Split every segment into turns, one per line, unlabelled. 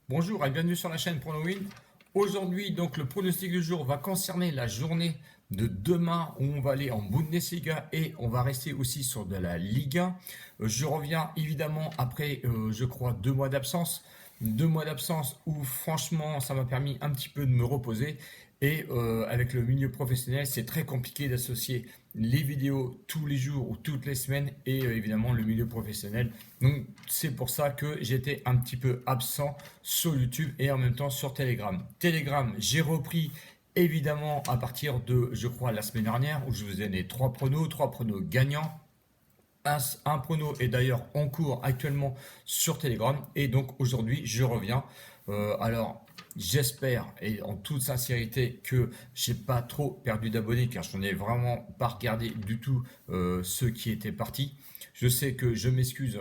Bonjour et bienvenue sur la chaîne PronoWin. Aujourd'hui, donc, le pronostic du jour va concerner la journée de demain où on va aller en Bundesliga et on va rester aussi sur de la Ligue 1. Je reviens évidemment après, je crois, 2 mois d'absence. 2 mois d'absence où franchement ça m'a permis un petit peu de me reposer et avec le milieu professionnel c'est très compliqué d'associer les vidéos tous les jours ou toutes les semaines et évidemment le milieu professionnel. Donc c'est pour ça que j'étais un petit peu absent sur YouTube et en même temps sur Telegram. Telegram, j'ai repris évidemment à partir de, je crois, la semaine dernière où je vous ai donné 3 pronos gagnants. Un prono est d'ailleurs en cours actuellement sur Telegram et donc aujourd'hui je reviens. Alors j'espère et en toute sincérité que j'ai pas trop perdu d'abonnés car je n'en ai vraiment pas regardé du tout ceux qui étaient partis. Je sais que je m'excuse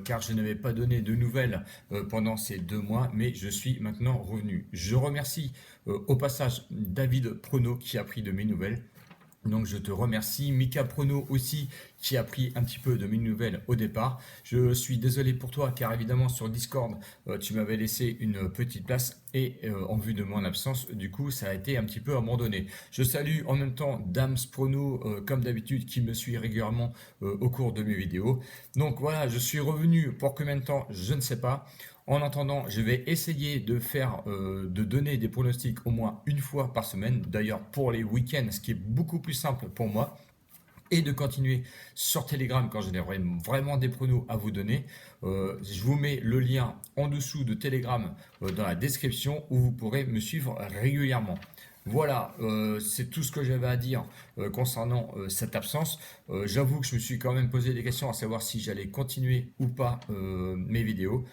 car je n'avais pas donné de nouvelles pendant ces 2 mois, mais je suis maintenant revenu. Je remercie au passage David Prono qui a pris de mes nouvelles. Donc je te remercie. Mika Prono aussi qui a pris un petit peu de mes nouvelles au départ. Je suis désolé pour toi car évidemment sur Discord tu m'avais laissé une petite place et en vue de mon absence du coup ça a été un petit peu abandonné. Je salue en même temps Dams Prono comme d'habitude qui me suit régulièrement au cours de mes vidéos. Donc voilà, je suis revenu pour combien de temps je ne sais pas. En attendant, je vais essayer de donner des pronostics au moins une fois par semaine. D'ailleurs, pour les week-ends, ce qui est beaucoup plus simple pour moi. Et de continuer sur Telegram quand j'ai vraiment des pronos à vous donner. Je vous mets le lien en dessous de Telegram dans la description où vous pourrez me suivre régulièrement. Voilà, c'est tout ce que j'avais à dire concernant cette absence. J'avoue que je me suis quand même posé des questions à savoir si j'allais continuer ou pas mes vidéos.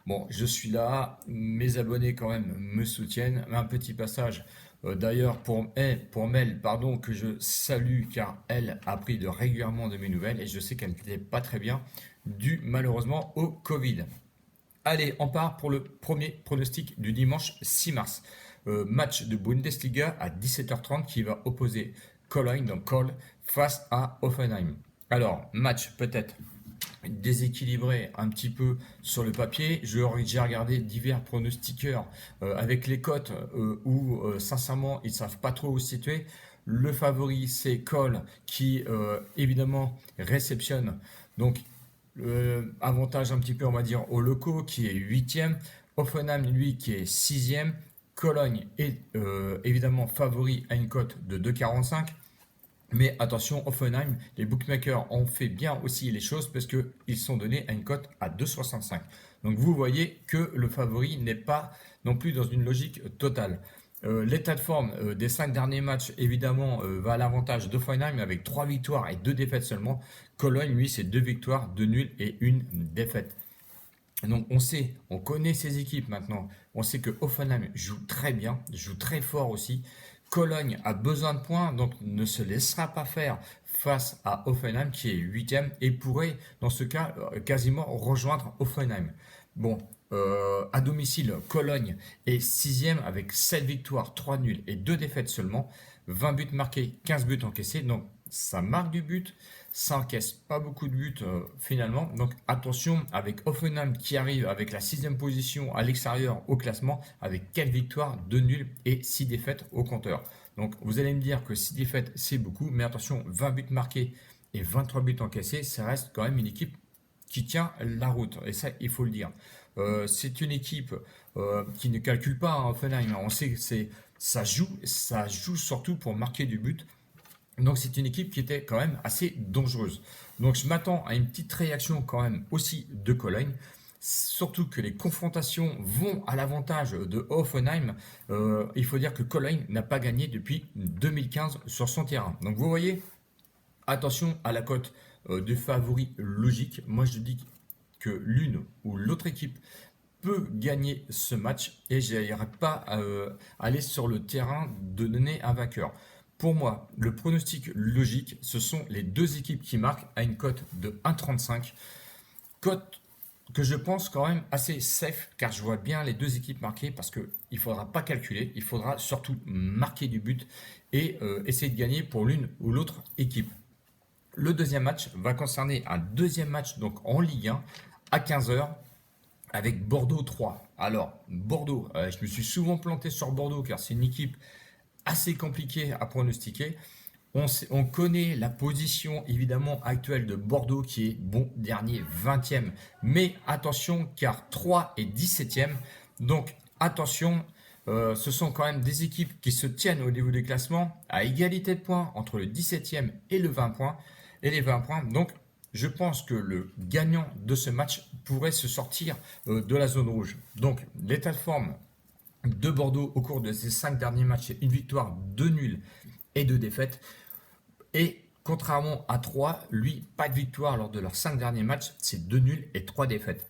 Bon, je suis là, mes abonnés quand même me soutiennent. Un petit passage d'ailleurs pour Mel, pardon, que je salue car elle a pris régulièrement de mes nouvelles et je sais qu'elle n'était pas très bien dû malheureusement au Covid. Allez, on part pour le premier pronostic du dimanche 6 mars. Match de Bundesliga à 17h30 qui va opposer Cologne, donc Cole, face à Offenheim. Alors, match peut-être déséquilibré un petit peu sur le papier. J'ai regardé divers pronostiqueurs avec les cotes où sincèrement ils ne savent pas trop où se situer. Le favori c'est Cole qui évidemment réceptionne donc avantage un petit peu on va dire aux locaux qui est huitième. Offenham lui qui est sixième. Cologne est évidemment favori à une cote de 2,45. Mais attention, Offenheim, les bookmakers ont fait bien aussi les choses parce qu'ils sont donnés à une cote à 2,65. Donc vous voyez que le favori n'est pas non plus dans une logique totale. L'état de forme des 5 derniers matchs, évidemment, va à l'avantage d'Offenheim avec 3 victoires et 2 défaites seulement. Cologne, lui, c'est 2 victoires, 2 nuls et une défaite. Donc on sait, on connaît ces équipes maintenant. On sait que Offenheim joue très bien, joue très fort aussi. Cologne a besoin de points, donc ne se laissera pas faire face à Offenheim qui est huitième et pourrait dans ce cas quasiment rejoindre Offenheim. Bon, à domicile, Cologne est sixième avec 7 victoires, 3 nuls et 2 défaites seulement. 20 buts marqués, 15 buts encaissés, donc ça marque du but, ça encaisse pas beaucoup de buts finalement. Donc attention avec Offenham qui arrive avec la sixième position à l'extérieur au classement avec 4 victoires, 2 nuls et 6 défaites au compteur. Donc vous allez me dire que 6 défaites c'est beaucoup, mais attention, 20 buts marqués et 23 buts encaissés, ça reste quand même une équipe qui tient la route. Et ça, il faut le dire. C'est une équipe qui ne calcule pas hein, Offenheim. On sait que ça joue surtout pour marquer du but. Donc c'est une équipe qui était quand même assez dangereuse. Donc je m'attends à une petite réaction quand même aussi de Cologne. Surtout que les confrontations vont à l'avantage de Hoffenheim. Il faut dire que Cologne n'a pas gagné depuis 2015 sur son terrain. Donc vous voyez, attention à la cote de favori logique. Moi je dis que l'une ou l'autre équipe peut gagner ce match et je n'irai pas aller sur le terrain de donner un vainqueur. Pour moi, le pronostic logique, ce sont les deux équipes qui marquent à une cote de 1,35. Cote que je pense quand même assez safe car je vois bien les deux équipes marquer parce qu'il ne faudra pas calculer, il faudra surtout marquer du but et essayer de gagner pour l'une ou l'autre équipe. Le deuxième match va concerner un deuxième match donc en Ligue 1 à 15h. avec Bordeaux 3. Alors, Bordeaux, je me suis souvent planté sur Bordeaux car c'est une équipe assez compliquée à pronostiquer. On connaît la position évidemment actuelle de Bordeaux qui est bon dernier 20e. Mais attention car 3 et 17e. Donc attention, ce sont quand même des équipes qui se tiennent au niveau du classement à égalité de points entre le 17e et le 20 points. Et les 20 points. Donc je pense que le gagnant de ce match pourrait se sortir de la zone rouge. Donc l'état de forme de Bordeaux au cours de ces 5 derniers matchs, c'est une victoire, 2 nuls et 2 défaites. Et contrairement à 3, lui, pas de victoire lors de leurs 5 derniers matchs, c'est 2 nuls et 3 défaites.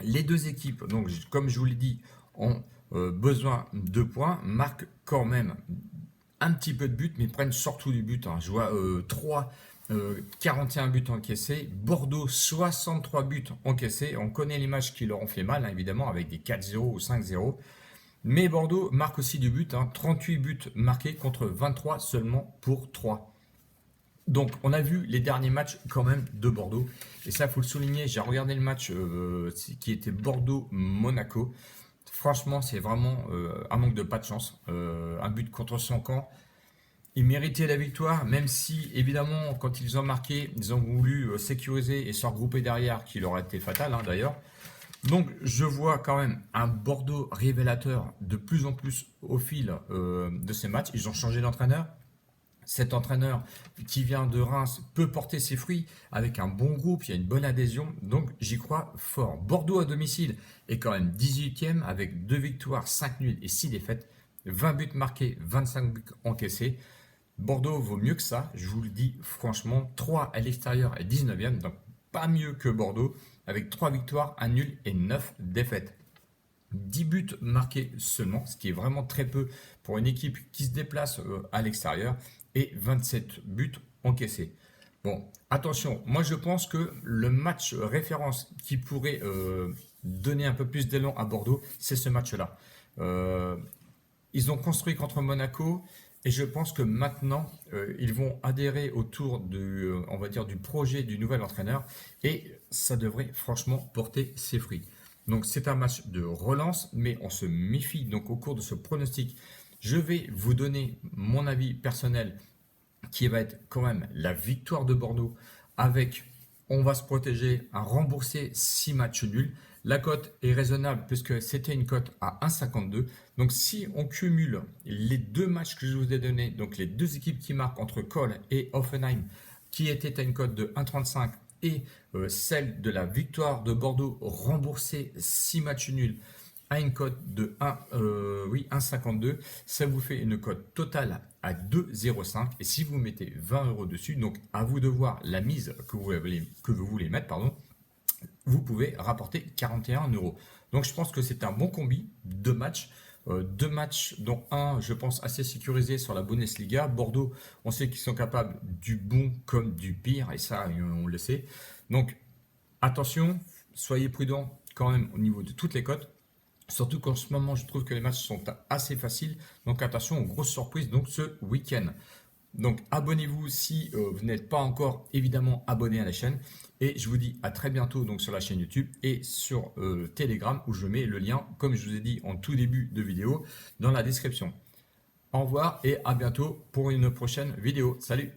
Les deux équipes, donc comme je vous l'ai dit, ont besoin de points, marquent quand même un petit peu de buts, mais prennent surtout du but. Hein. Je vois 3, 41 buts encaissés. Bordeaux, 63 buts encaissés. On connaît les matchs qui leur ont fait mal, hein, évidemment, avec des 4-0 ou 5-0. Mais Bordeaux marque aussi du but. Hein, 38 buts marqués contre 23 seulement pour 3. Donc, on a vu les derniers matchs quand même de Bordeaux. Et ça, il faut le souligner. J'ai regardé le match qui était Bordeaux-Monaco. Franchement, c'est vraiment un manque de pas de chance. Un but contre son camp. Ils méritaient la victoire, même si, évidemment, quand ils ont marqué, ils ont voulu sécuriser et se regrouper derrière, qui leur a été fatal hein, d'ailleurs. Donc, je vois quand même un Bordeaux révélateur de plus en plus au fil de ces matchs. Ils ont changé d'entraîneur. Cet entraîneur qui vient de Reims peut porter ses fruits avec un bon groupe, il y a une bonne adhésion, donc j'y crois fort. Bordeaux à domicile est quand même 18e avec 2 victoires, 5 nuls et 6 défaites, 20 buts marqués, 25 buts encaissés. Bordeaux vaut mieux que ça, je vous le dis franchement, 3 à l'extérieur et 19e, donc pas mieux que Bordeaux, avec 3 victoires, 1 nul et 9 défaites. 10 buts marqués seulement, ce qui est vraiment très peu pour une équipe qui se déplace à l'extérieur, et 27 buts encaissés. Bon, attention, moi je pense que le match référence qui pourrait donner un peu plus d'élan à Bordeaux, c'est ce match-là. Ils ont construit contre Monaco, et je pense que maintenant, ils vont adhérer autour on va dire, du projet du nouvel entraîneur, et ça devrait franchement porter ses fruits. Donc c'est un match de relance, mais on se méfie. Donc au cours de ce pronostic, je vais vous donner mon avis personnel qui va être quand même la victoire de Bordeaux avec, on va se protéger, à rembourser 6 matchs nuls. La cote est raisonnable puisque c'était une cote à 1,52. Donc si on cumule les deux matchs que je vous ai donnés, donc les deux équipes qui marquent entre Kohl et Hoffenheim, qui étaient à une cote de 1,35 et celle de la victoire de Bordeaux remboursée 6 matchs nuls à une cote de 1,52, ça vous fait une cote totale à 2,05. Et si vous mettez 20 euros dessus, donc à vous de voir la mise que vous voulez mettre, pardon, vous pouvez rapporter 41 euros. Donc je pense que c'est un bon combi, deux matchs dont un, je pense, assez sécurisé sur la Bundesliga. Bordeaux, on sait qu'ils sont capables du bon comme du pire, et ça, on le sait. Donc attention, soyez prudents quand même au niveau de toutes les cotes. Surtout qu'en ce moment, je trouve que les matchs sont assez faciles. Donc attention aux grosses surprises donc ce week-end. Donc abonnez-vous si vous n'êtes pas encore évidemment abonné à la chaîne. Et je vous dis à très bientôt donc sur la chaîne YouTube et sur Telegram où je mets le lien, comme je vous ai dit en tout début de vidéo, dans la description. Au revoir et à bientôt pour une prochaine vidéo. Salut!